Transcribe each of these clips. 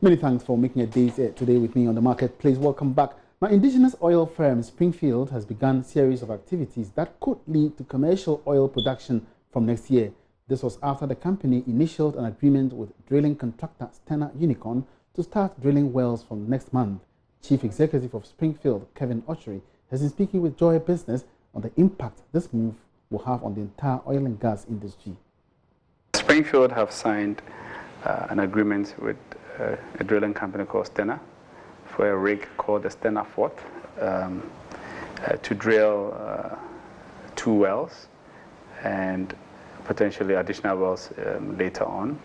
Many thanks for making a day today with me on the marketplace. Welcome back. Now, indigenous oil firm Springfield has begun a series of activities that could lead to commercial oil production from next year. This was after the company initialed an agreement with drilling contractor Stena Unicorn to start drilling wells from next month. Chief Executive of Springfield, Kevin Ochery, has been speaking with Joy Business on the impact this move will have on the entire oil and gas industry. Springfield have signed an agreement with a drilling company called Stena for a rig called the Stena Fort to drill 2 wells and potentially additional wells later on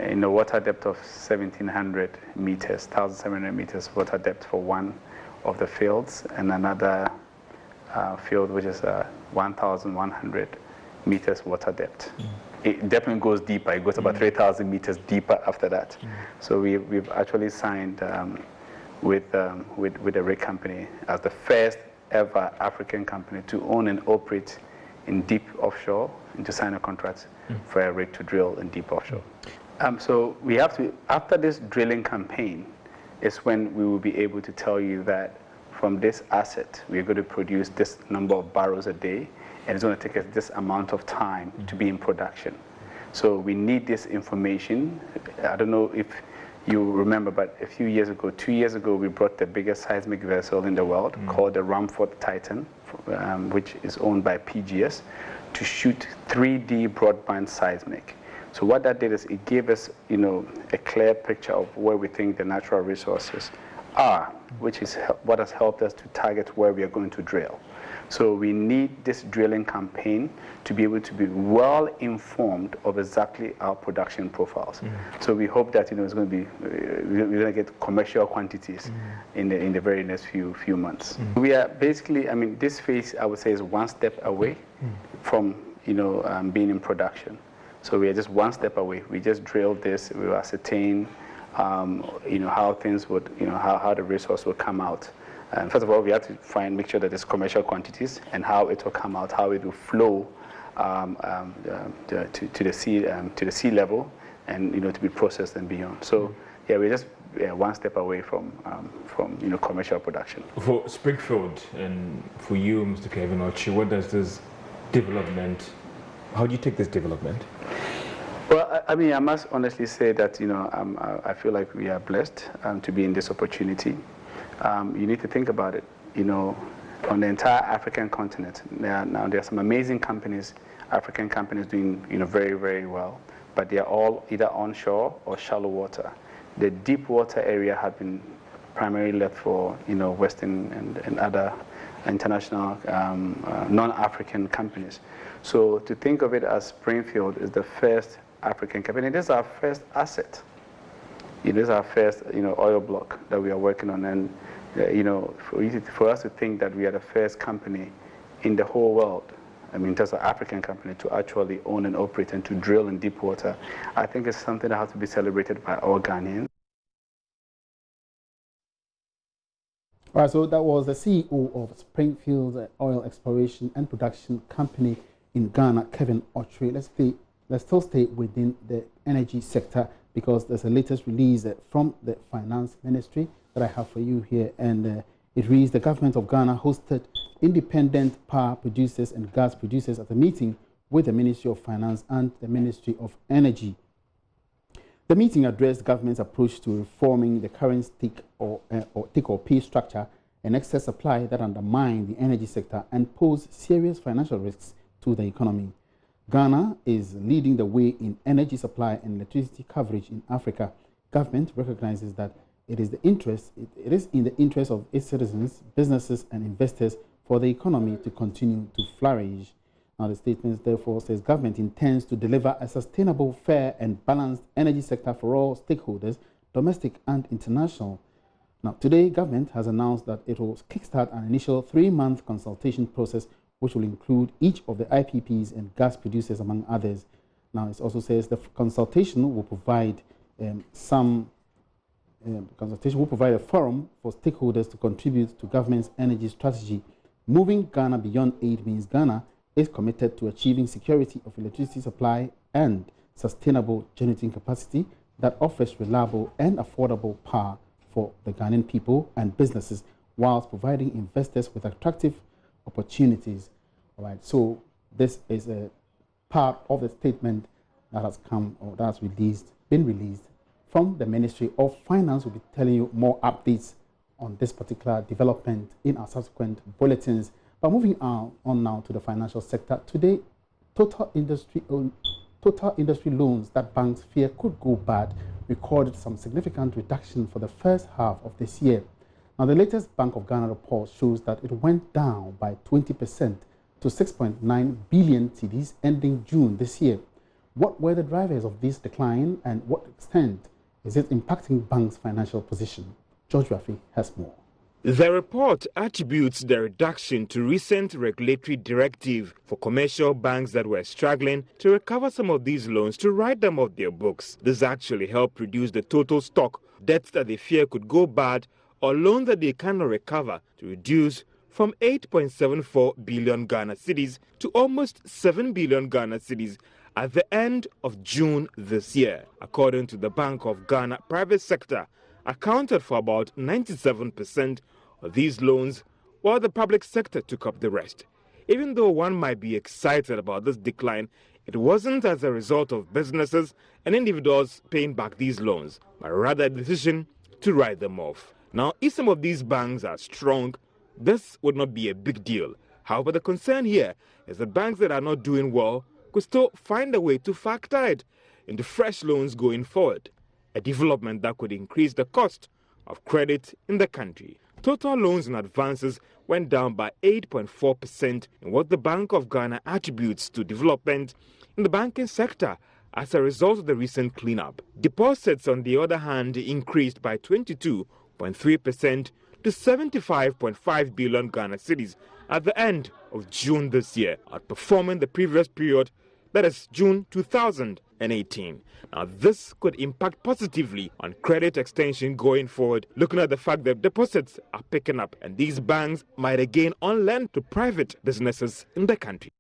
in a water depth of 1,700 meters, 1,700 meters water depth for one of the fields, and another field which is 1,100 meters water depth. It definitely goes deeper. It goes about 3,000 meters deeper after that. So we've actually signed with a rig company as the first ever African company to own and operate in deep offshore and to sign a contract for a rig to drill in deep offshore. So we have to, after this drilling campaign, is when we will be able to tell you that from this asset, we're going to produce this number of barrels a day, and it's going to take us this amount of time to be in production. So we need this information. I don't know if you remember, but a few years ago, 2 years ago, we brought the biggest seismic vessel in the world called the Ramford Titan, which is owned by PGS, to shoot 3D broadband seismic. So what that did is it gave us, a clear picture of where we think the natural resources are, which is what has helped us to target where we are going to drill. So we need this drilling campaign to be able to be well informed of exactly our production profiles. So we hope that it's going to be we're going to get commercial quantities in the very next few months. We are basically, this phase I would say is one step away from being in production. So we are just one step away. We just drilled this. We will ascertain how things would, how the resource will come out. And first of all, we have to make sure that there's commercial quantities and how it will come out, how it will flow to the sea level, and to be processed and beyond. So yeah, we're just one step away from commercial production. For Springfield and for you, Mr. Kevin Ochery, what does this development? How do you take this development? Well, I must honestly say that I feel like we are blessed to be in this opportunity. You need to think about it. On the entire African continent, there are some amazing companies, African companies doing very, very well, but they are all either onshore or shallow water. The deep water area had been primarily left for Western and other international non-African companies. So to think of it as Springfield is the first African company, this is our first asset. This is our first oil block that we are working on, and for us to think that we are the first company in the whole world, just an African company, to actually own and operate and to drill in deep water, I think it's something that has to be celebrated by all Ghanaians. All right, so that was the CEO of Springfield Oil Exploration and Production Company in Ghana, Kevin Ochery. Let's still stay within the energy sector, because there's a latest release from the Finance Ministry that I have for you here, and it reads: the government of Ghana hosted independent power producers and gas producers at a meeting with the Ministry of Finance and the Ministry of Energy. The meeting addressed the government's approach to reforming the current take or pay structure and excess supply that undermine the energy sector and pose serious financial risks to the economy. Ghana is leading the way in energy supply and electricity coverage in Africa. Government recognizes that it is in the interest of its citizens, businesses, and investors for the economy to continue to flourish. Now, the statement therefore says government intends to deliver a sustainable, fair, and balanced energy sector for all stakeholders, domestic and international. Now, today, government has announced that it will kickstart an initial 3-month consultation process, which will include each of the IPPs and gas producers, among others. Now, it also says the consultation will provide a forum for stakeholders to contribute to government's energy strategy. Moving Ghana beyond aid means Ghana is committed to achieving security of electricity supply and sustainable generating capacity that offers reliable and affordable power for the Ghanaian people and businesses, whilst providing investors with attractive opportunities. All right, so this is a part of the statement that has come, or that has been released from the Ministry of Finance. We'll be telling you more updates on this particular development in our subsequent bulletins. But moving on now to the financial sector. Today, total industry loans that banks fear could go bad recorded some significant reduction for the first half of this year. Now, the latest Bank of Ghana report shows that it went down by 20% to 6.9 billion cedis ending June this year. What were the drivers of this decline, and what extent is it impacting banks' financial position? George Rafi has more. The report attributes the reduction to recent regulatory directive for commercial banks that were struggling to recover some of these loans to write them off their books. This actually helped reduce the total stock, debts that they fear could go bad, or loans that they cannot recover, to reduce from 8.74 billion Ghana cedis to almost 7 billion Ghana cedis at the end of June this year. According to the Bank of Ghana, private sector accounted for about 97% of these loans, while the public sector took up the rest. Even though one might be excited about this decline, it wasn't as a result of businesses and individuals paying back these loans, but rather a decision to write them off. Now, if some of these banks are strong, this would not be a big deal. However, the concern here is that banks that are not doing well could still find a way to factor it into fresh loans going forward, a development that could increase the cost of credit in the country. Total loans and advances went down by 8.4% in what the Bank of Ghana attributes to development in the banking sector as a result of the recent cleanup. Deposits, on the other hand, increased by 22.3% to 75.5 billion Ghana cedis at the end of June this year, outperforming the previous period, that is June 2018. Now, this could impact positively on credit extension going forward, looking at the fact that deposits are picking up and these banks might again on-lend to private businesses in the country.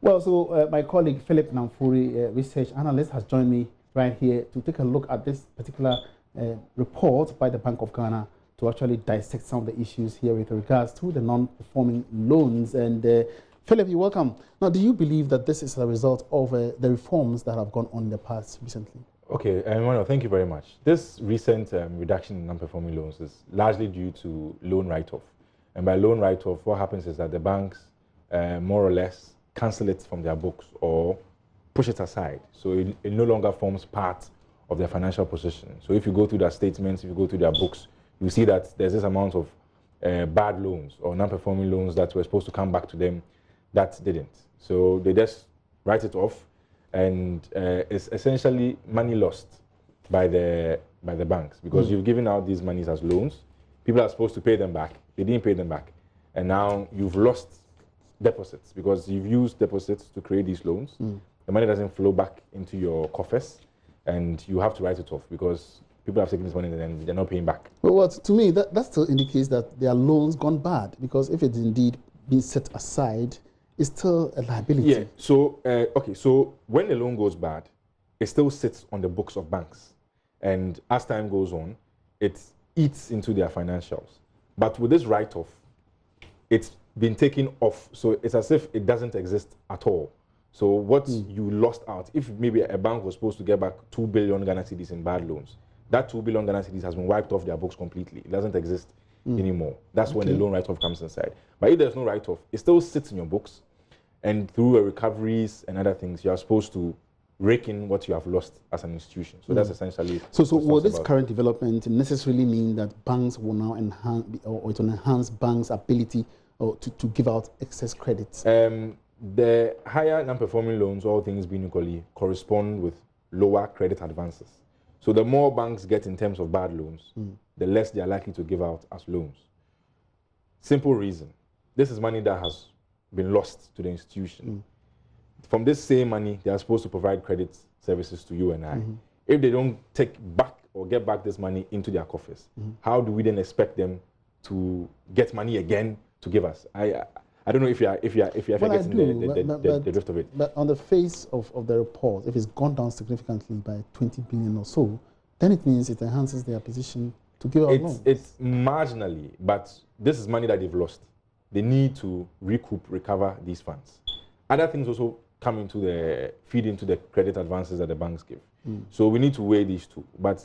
Well, so my colleague Philip Namfuri, research analyst, has joined me right here to take a look at this particular report by the Bank of Ghana to actually dissect some of the issues here with regards to the non-performing loans. And Philip, you're welcome. Now, do you believe that this is a result of the reforms that have gone on in the past recently? Okay, Emmanuel, thank you very much. This recent reduction in non-performing loans is largely due to loan write-off. And by loan write-off, what happens is that the banks more or less cancel it from their books or push it aside. So it no longer forms part of their financial position. So if you go through their statements, if you go through their books, you see that there's this amount of bad loans or non-performing loans that were supposed to come back to them that didn't. So they just write it off, and it's essentially money lost by the banks, because you've given out these monies as loans. People are supposed to pay them back. They didn't pay them back. And now you've lost deposits because you've used deposits to create these loans. The money doesn't flow back into your coffers, and you have to write it off because people have taken this money and then they're not paying back. Well, to me, that still indicates that their loans gone bad, because if it's indeed been set aside, it's still a liability. Yeah, so, okay, so when the loan goes bad, it still sits on the books of banks. And as time goes on, it eats into their financials. But with this write-off, it's been taken off. So it's as if it doesn't exist at all. So what you lost out, if maybe a bank was supposed to get back 2 billion Ghana cedis in bad loans, that 2 billion Ghana cedis has been wiped off their books completely. It doesn't exist anymore. That's when the loan write-off comes inside. But if there's no write-off, it still sits in your books, and through recoveries and other things, you are supposed to rake in what you have lost as an institution. So that's essentially. So will this current development necessarily mean that banks will now enhance, or it will enhance banks' ability to give out excess credits? The higher non-performing loans, all things being equally, correspond with lower credit advances. So the more banks get in terms of bad loans, the less they are likely to give out as loans. Simple reason. This is money that has been lost to the institution. From this same money, they are supposed to provide credit services to you and I. If they don't take back or get back this money into their coffers, how do we then expect them to get money again to give us? I don't know if you're Well, I getting do, the drift of it. but on the face of the report, if it's gone down significantly by 20 billion or so, then it means it enhances their position to give out loans. It's marginally, but this is money that they've lost. They need to recover these funds. Other things also come into feed into the credit advances that the banks give. So we need to weigh these two. But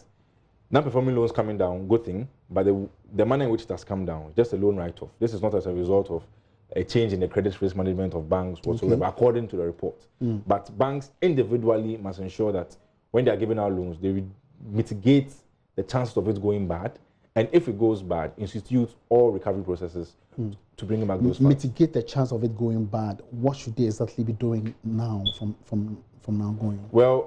non-performing loans coming down, good thing, but the manner in which it has come down, just a loan write-off. This is not as a result of a change in the credit risk management of banks whatsoever, according to the report. But banks individually must ensure that when they are giving out loans, they mitigate the chances of it going bad, and if it goes bad, institute all recovery processes to bring back those funds. Mitigate the chance of it going bad. What should they exactly be doing now from now going? Well,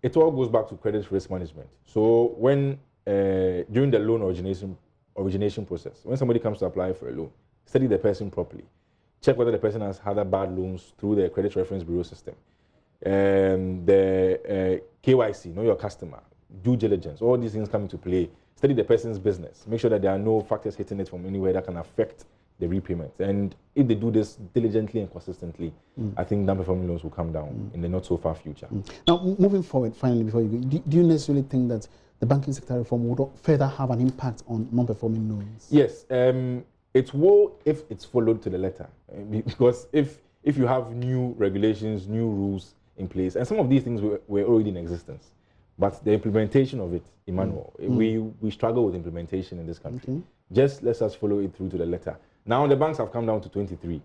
it all goes back to credit risk management. So when during the loan origination process, when somebody comes to apply for a loan, study the person properly. Check whether the person has had bad loans through the credit reference bureau system. The KYC, know your customer, due diligence, all these things come into play. Study the person's business. Make sure that there are no factors hitting it from anywhere that can affect the repayment. And if they do this diligently and consistently, I think non-performing loans will come down in the not so far future. Now, moving forward, finally, before you go, do you necessarily think that the banking sector reform would further have an impact on non-performing loans? Yes, it will if it's followed to the letter. Because if you have new regulations, new rules in place, and some of these things were already in existence, but the implementation of it, Emmanuel, we struggle with implementation in this country. Okay. Just let us follow it through to the letter. Now the banks have come down to 23.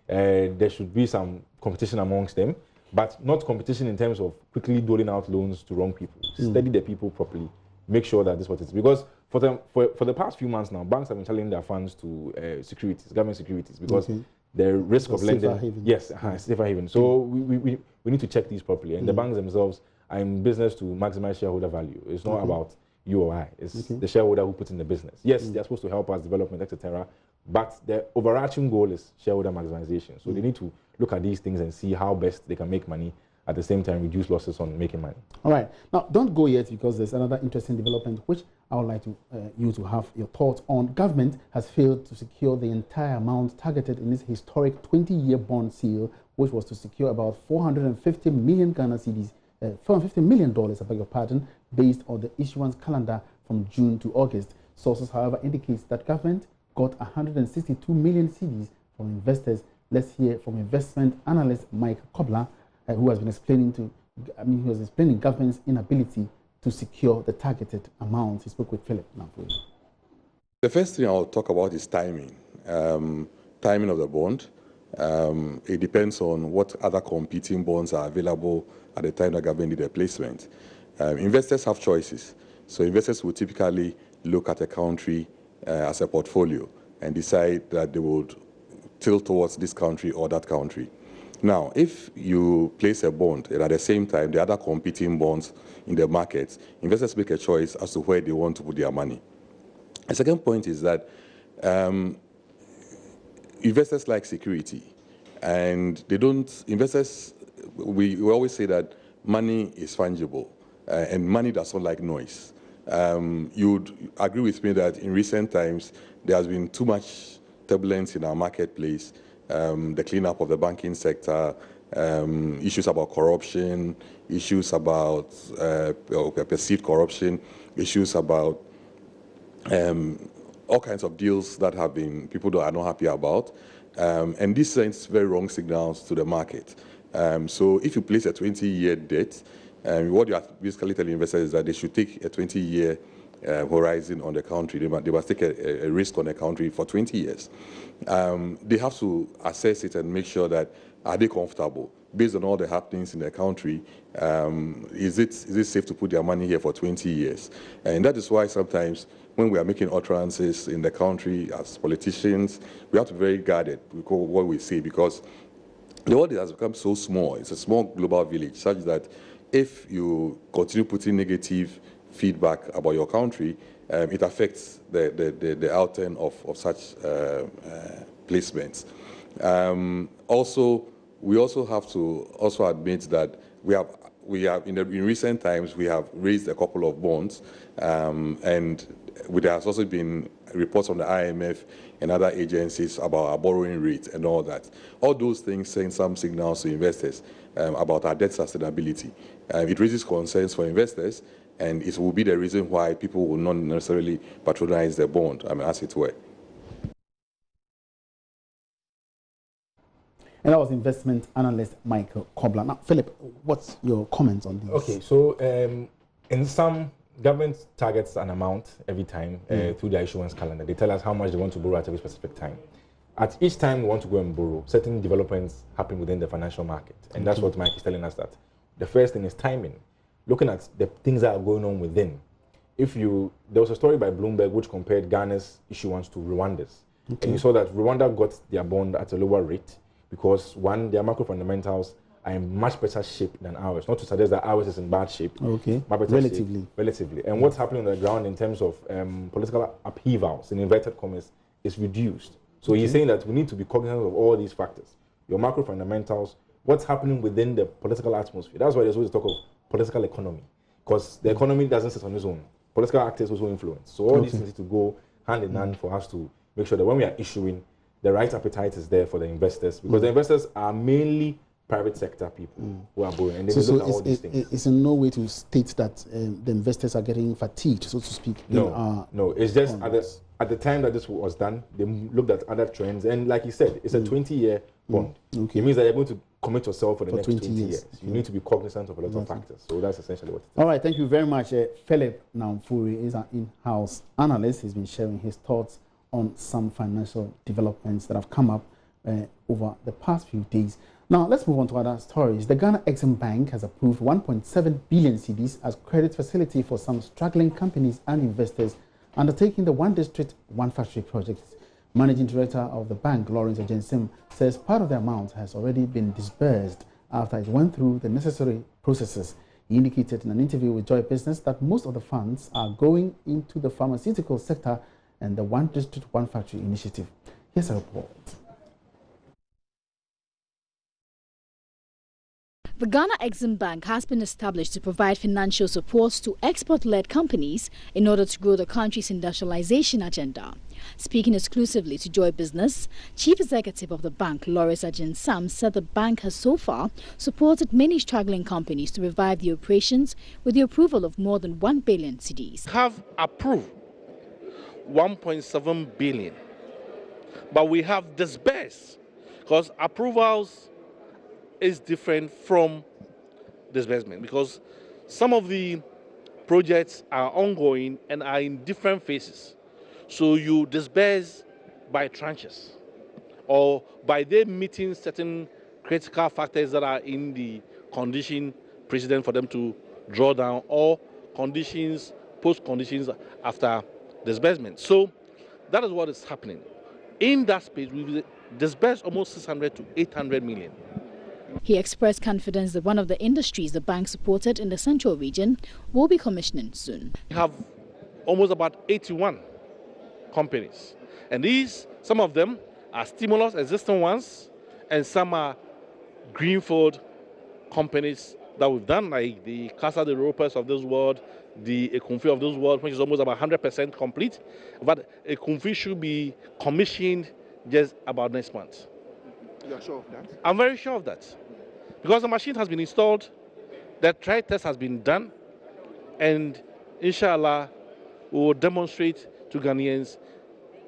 There should be some competition amongst them, but not competition in terms of quickly doling out loans to wrong people. Study the people properly. Make sure that this is what it's because for the past few months now, banks have been selling their funds to securities, government securities, because the risk of lending, safer haven. So we need to check these properly, and the banks themselves are in business to maximize shareholder value. It's not about you or I. It's the shareholder who puts in the business. Yes, they're supposed to help us development, etc. But the overarching goal is shareholder maximization. So they need to look at these things and see how best they can make money, at the same time reduce losses on making money. All right. Now, don't go yet, because there's another interesting development which I would like you to have your thoughts on. Government has failed to secure the entire amount targeted in this historic 20-year bond seal, which was to secure about 450 million Ghana cedis, $450 million, I beg your pardon, based on the issuance calendar from June to August. Sources, however, indicates that government got 162 million cedis from investors. Let's hear from investment analyst Mike Kobler, who has been explaining government's inability to secure the targeted amount. He spoke with Philip now for you. The first thing I'll talk about is timing. Timing of the bond. It depends on what other competing bonds are available at the time the government did a placement. Investors have choices. So investors will typically look at a country as a portfolio and decide that they would tilt towards this country or that country. Now, if you place a bond and at the same time the other competing bonds in the markets, investors make a choice as to where they want to put their money. The second point is that investors like security, and they don't, investors, we always say that money is fungible, and money does not like noise. You'd agree with me that in recent times, there has been too much turbulence in our marketplace, the cleanup of the banking sector, issues about corruption, issues about perceived corruption, issues about all kinds of deals that have been, people that are not happy about. And this sends very wrong signals to the market. So if you place a 20-year debt, what you are basically telling investors is that they should take a 20-year horizon on the country. They must take a risk on the country for 20 years. They have to assess it and make sure that, are they comfortable? Based on all the happenings in the country, is it safe to put their money here for 20 years? And that is why sometimes when we are making utterances in the country as politicians, we have to be very guarded with what we say, because the world has become so small. It's a small global village, such that if you continue putting negative feedback about your country, it affects the outturn of such placements. We also have to admit that we have in recent times we have raised a couple of bonds, and there has also been reports from the IMF and other agencies about our borrowing rate and all that. All those things send some signals to investors about our debt sustainability. It raises concerns for investors, and it will be the reason why people will not necessarily patronize the bond, as it were. And that was investment analyst Michael Kobler. Now, Philip, what's your comments on this? Okay, so in some government targets an amount every time through their issuance calendar. They tell us how much they want to borrow at every specific time. At each time we want to go and borrow, certain developments happen within the financial market. And that's what Mike is telling us, that the first thing is timing. Looking at the things that are going on within. There was a story by Bloomberg which compared Ghana's issuance to Rwanda's. Okay. And you saw that Rwanda got their bond at a lower rate because, one, their macro fundamentals are in much better shape than ours. Not to suggest that ours is in bad shape. Okay. Relatively. And what's happening on the ground in terms of political upheavals, in inverted commas, is reduced. So he's saying that we need to be cognizant of all these factors. Your macro fundamentals, what's happening within the political atmosphere. That's why there's always talk of political economy. Because the economy doesn't sit on its own. Political actors also influence. So all these things need to go hand in hand for us to make sure that when we are issuing, the right appetite is there for the investors. Because the investors are mainly private sector people who are borrowing. And they look at all these things. It's in no way to state that the investors are getting fatigued, so to speak. No, it's just at the time that this was done, they looked at other trends. And like you said, it's a 20-year bond. Okay. It means that you're going to commit yourself for the next 20 years. You need to be cognizant of a lot of factors. So that's essentially what it is. All right, thank you very much. Philip Namfuri is an in-house analyst. He's been sharing his thoughts on some financial developments that have come up over the past few days. Now, let's move on to other stories. The Ghana Exim Bank has approved 1.7 billion cedis as credit facility for some struggling companies and investors undertaking the One District, One Factory project. Managing Director of the bank, Lawrence Agensim, says part of the amount has already been disbursed after it went through the necessary processes. He indicated in an interview with Joy Business that most of the funds are going into the pharmaceutical sector and the One District, One Factory initiative. Here's a report. The Ghana Exim Bank has been established to provide financial support to export-led companies in order to grow the country's industrialization agenda. Speaking exclusively to Joy Business, Chief Executive of the bank, Lawrence Agensim, said the bank has so far supported many struggling companies to revive their operations with the approval of more than 1 billion cedis. Have approved 1.7 billion, but we have disbursed because approvals is different from disbursement because some of the projects are ongoing and are in different phases. So you disburse by tranches or by them meeting certain critical factors that are in the condition precedent for them to draw down or conditions, post conditions after disbursement. So that is what is happening. In that space, we disbursed almost 600 to 800 million. He expressed confidence that one of the industries the bank supported in the central region will be commissioning soon. We have almost about 81 companies, and some of them are stimulus, existing ones, and some are greenfield companies that we've done, like the Casa de Ropers of this world, the Ekunfi of this world, which is almost about 100% complete. But Ekunfi should be commissioned just about next month. You're sure of that? I'm very sure of that. Because the machine has been installed, the trial test has been done, and inshallah, we will demonstrate to Ghanaians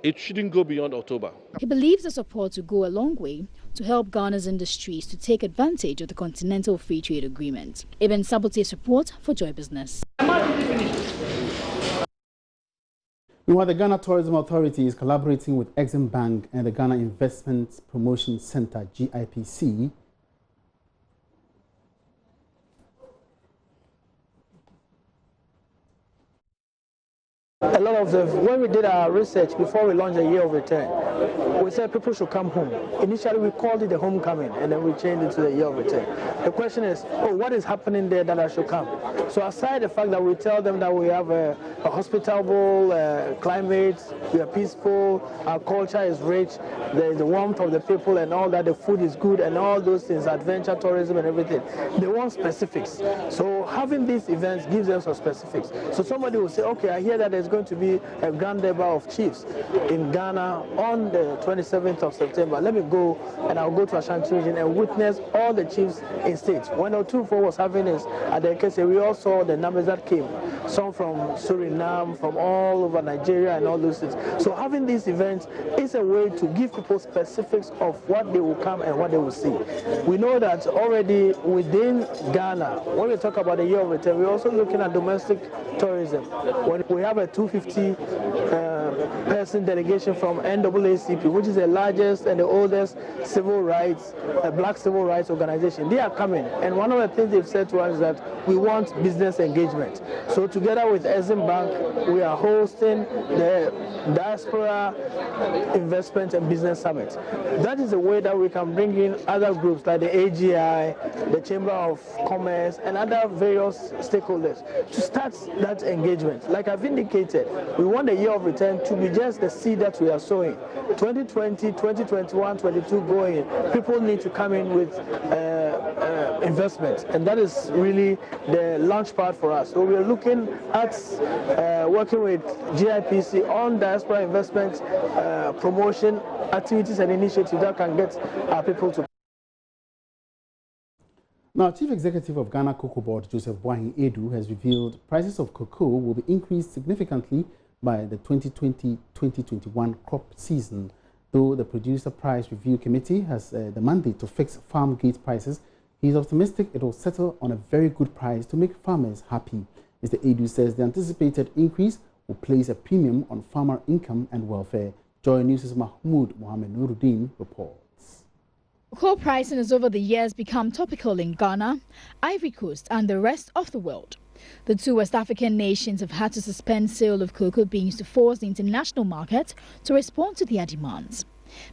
it shouldn't go beyond October. He believes the support will go a long way to help Ghana's industries to take advantage of the Continental Free Trade Agreement. Ibn Sabote's report for Joy Business. Meanwhile, the Ghana Tourism Authority is collaborating with Exim Bank and the Ghana Investment Promotion Center, GIPC, a lot of when we did our research before we launched the year of return, we said people should come home. Initially, we called it the homecoming, and then we changed it to the year of return. The question is, what is happening there that I should come? So aside the fact that we tell them that we have a hospitable climate, we are peaceful, our culture is rich, there is the warmth of the people and all that, the food is good and all those things, adventure tourism and everything. They want specifics. So having these events gives them some specifics. So somebody will say, okay, I hear that there's going to be a Grand Durbar of Chiefs in Ghana on the 27th of September. Let me go, and I'll go to Ashanti region and witness all the chiefs in states. When Otunfo was having this at the Ekese, we all saw the numbers that came. Some from Suriname, from all over Nigeria and all those things. So having these events is a way to give people specifics of what they will come and what they will see. We know that already within Ghana, when we talk about the year of return, we're also looking at domestic tourism. When we have a 250 person delegation from NAACP, which is the largest and the oldest civil rights, black civil rights organization. They are coming, and one of the things they've said to us is that we want business engagement. So together with Exim Bank, we are hosting the Diaspora Investment and Business Summit. That is a way that we can bring in other groups like the AGI, the Chamber of Commerce, and other various stakeholders to start that engagement. Like I've indicated, we want the year of return to be just the seed that we are sowing. 2020, 2021, 22 going, people need to come in with investment, and that is really the launch part for us. So we are looking at working with GIPC on diaspora investment promotion activities and initiatives that can get our people to. Now, Chief Executive of Ghana Cocoa Board, Joseph Boahen Edu, has revealed prices of cocoa will be increased significantly by the 2020-2021 crop season. Though the Producer Price Review Committee has the mandate to fix farm gate prices, he is optimistic it will settle on a very good price to make farmers happy. Mr. Edu says the anticipated increase will place a premium on farmer income and welfare. JoyNews' Mahmoud Mohamed Nuruddin reports. Cocoa pricing has over the years become topical in Ghana, Ivory Coast and the rest of the world. The two West African nations have had to suspend sale of cocoa beans to force the international market to respond to their demands.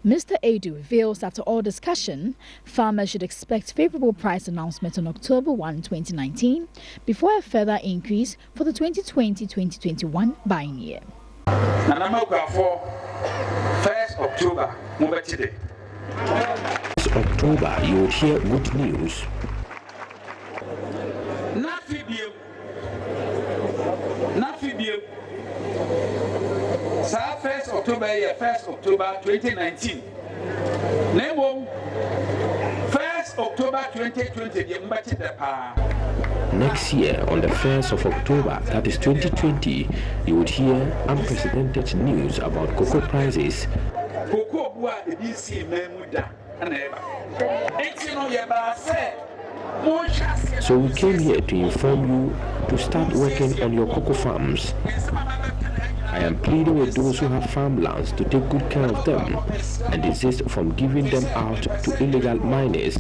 Mr. Edu reveals that after all discussion, farmers should expect favourable price announcements on October 1, 2019, before a further increase for the 2020-2021 buying year. 1st October, October, you would hear good news. Sa 1st October, 1st October 2019. Nemo 1st October 2020. Next year, on the 1st of October, that is 2020, you would hear unprecedented news about cocoa prices. So we came here to inform you to start working on your cocoa farms. I am pleading with those who have farmlands to take good care of them and desist from giving them out to illegal miners.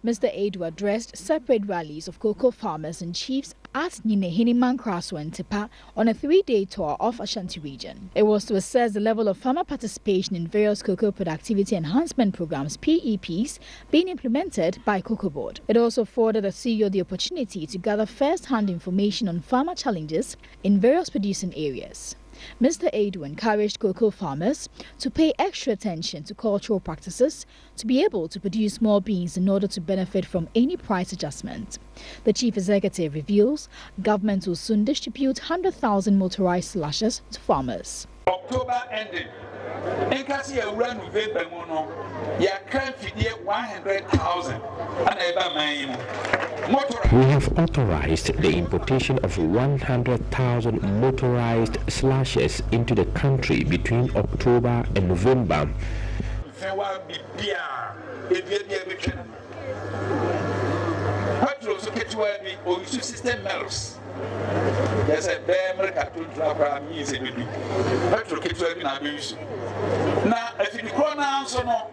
Mr. Edu addressed separate rallies of cocoa farmers and chiefs at Ninehiniman Kraso and Tepa on a 3-day tour of Ashanti region. It was to assess the level of farmer participation in various cocoa productivity enhancement programs (PEPs) being implemented by Cocoa Board. It also afforded the CEO the opportunity to gather first-hand information on farmer challenges in various producing areas. Mr. Edu encouraged cocoa farmers to pay extra attention to cultural practices to be able to produce more beans in order to benefit from any price adjustment. The chief executive reveals government will soon distribute 100,000 motorized slashes to farmers. October ending. We have authorized the importation of 100,000 motorized slashes into the country between October and November. There's a bear America to drop means a baby. Petro Kitso in a use. Now, if you call now, so no,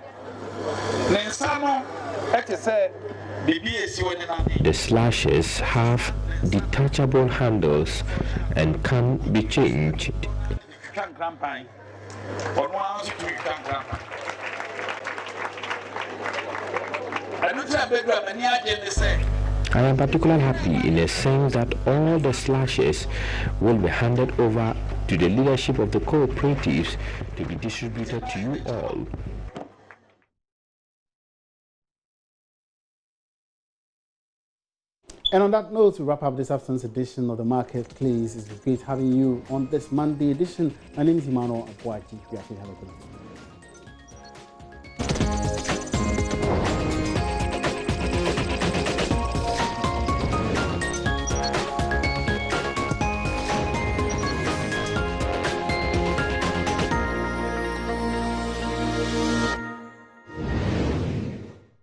Nensano, I can say, the slashes have detachable handles and can be changed. I am particularly happy in a sense that all the slashes will be handed over to the leadership of the cooperatives to be distributed to you all. And on that note, we wrap up this afternoon's edition of the Marketplace. It's great having you on this Monday edition. My name is Emmanuel Abuaji. We actually have a good night.